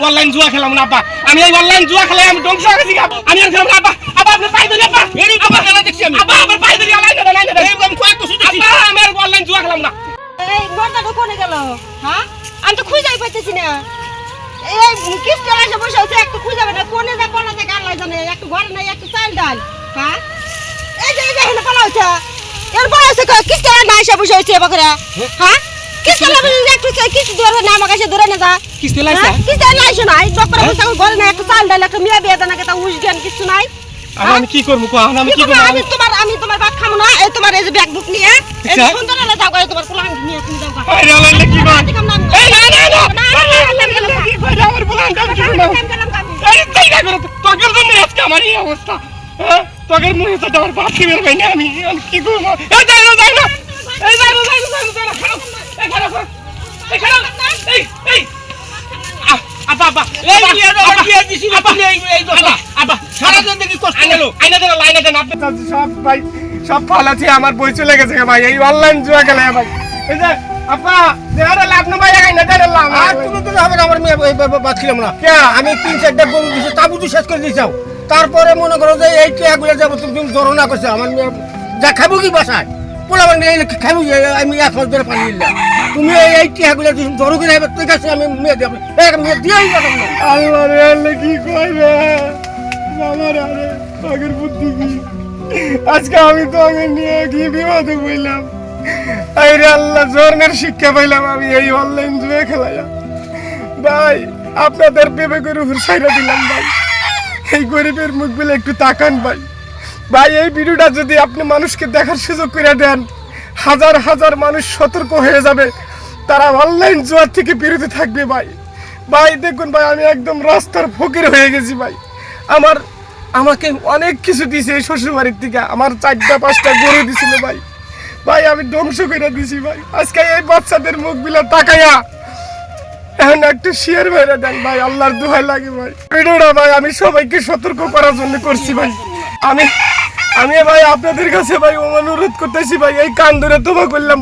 Online জুয়া খেলাম না আব্বা, আমি এই অনলাইন জুয়া খেলে আমি ধ্বংস হয়ে গেছি আব্বা, আমি আর খেলাম না আব্বা। আব্বা আপনি পাই দেন আব্বা, এরই আব্বা খেলা দেখছি আমি আব্বা, আমার পাই দেন লাইন দেন লাইন দেন, আমি কয়েকটা শুনছি আব্বা, আমি আর অনলাইন জুয়া খেলাম না। এই গর্দাটা কোনে গেল? হ্যাঁ আমি তো খুঁজেই পাইতেছি না। এই কিস্তি এসে বসে আছে, একটু খুঁজে না কোনে যা কোনে যা গাল জানে, একটু ঘরে নাই একটু চাল ডাল। হ্যাঁ এই যে হেলে পালা হচ্ছে, এর বড় আছে কিস্তি না এসে বসে হচ্ছে বকরা। হ্যাঁ কিস্তি লাগবে, একটু কিস্তি ধরে না আমাকে এসে ধরে না যা কিস্তি লাইছে, কিস্তি লাইছে না, এই ডক্টর বসে ঘরে নাই একটু চাল ডাল একটা মেয়ে বিয়ে দেন একটা উস জ্ঞান কিছু নাই। আমি কি করব কো, আমি কি করব? আমি তোমার ভাত খাবো না, এই তোমার এই যে ব্যাগ বুক নিয়ে এই সুন্দর হলে যাও করে তোমার কুলান নিয়ে তুমি যাও। আরে অনলাইন কি কর? এই না না না কি কই আমার বলান কাম কি করব? এই তাই না করো তোর জন্য আজকে আমার এই অবস্থা। হ্যাঁ তোর মুখে তো আমার বাপ কি বের ভাই না, আমি কি করব? এই যাই না এই যাই না এই খারাপ এই খারাপ এই আব্বা আব্বা এই বিয়া দিছি না তুমি এই দোলা আব্বা সারা দিন দেখি কষ্ট গেল আইনা দেন লাইনে দেন আপনি সব ভাই সব ফল আছে আমার বই চলে গেছে ভাই এই অনলাইন জুয়া খেলে ভাই। এই যে আপা দেহারে লাভ না ভাই আইনা দেন লাভ আর তুমি তো হবে না, আমার মেয়ে বাদ খিলাম না। আমি 3-4টা গরু দিছি, তাবুতু শেষ করে দিছাও, তারপরে মনে করো যে এই টিয়াগুলো যাবো তুমি জরনা করছো, আমার মেয়ে যা খাবো কি বাসায় পোলা বান খাবো, আমি 1 মাস ধরে পানি দিলাম, তুমি এই টিয়াগুলো জরু করে ঠিক আছে আমি মেয়ে দেবো, মেয়ে দিয়েই পাঠাবো না। আরে কি কইবে আমার আরে আগের বুদ্ধি কি আজকে আমি তো আগে নিয়ে কি বিপদে বইলাম। আরে আল্লাহ জোরনের শিক্ষা পাইলাম আমি এই অনলাইন জুয়া খেলায়া ভাই, আপনাদের বিবেকের উপর ছাইরা দিলাম ভাই, এই গরিবের মুখগুলো একটু তাকান ভাই। ভাই এই ভিডিওটা যদি আপনি মানুষকে দেখার সুযোগ করে দেন, হাজার হাজার মানুষ সতর্ক হয়ে যাবে, তারা অনলাইন জুয়া থেকে বিরত থাকবে ভাই। ভাই দেখুন ভাই আমি একদম রাস্তার ফকির হয়ে গেছি ভাই, আমাকে অনেক কিছু দিয়েছে এই শ্বশুর বাড়ির থেকে, আমার 4টা-5টা গরু দিছিল ভাই, ভাই আমি ধ্বংস করে দিছি ভাই। আজকে এই বাচ্চাদের মুখগুলো তাকাইয়া এখন একটু শেয়ার মেরে দেন ভাই, আল্লাহর দোহাই লাগে ভাই। ভিডিওটা ভাই আমি সবাইকে সতর্ক করার জন্য করছি ভাই। আমি ভাই আপনাদের কাছে ভাই অনুরোধ করতেছি ভাই, এই কান ধরে তোবা করলাম ভাই।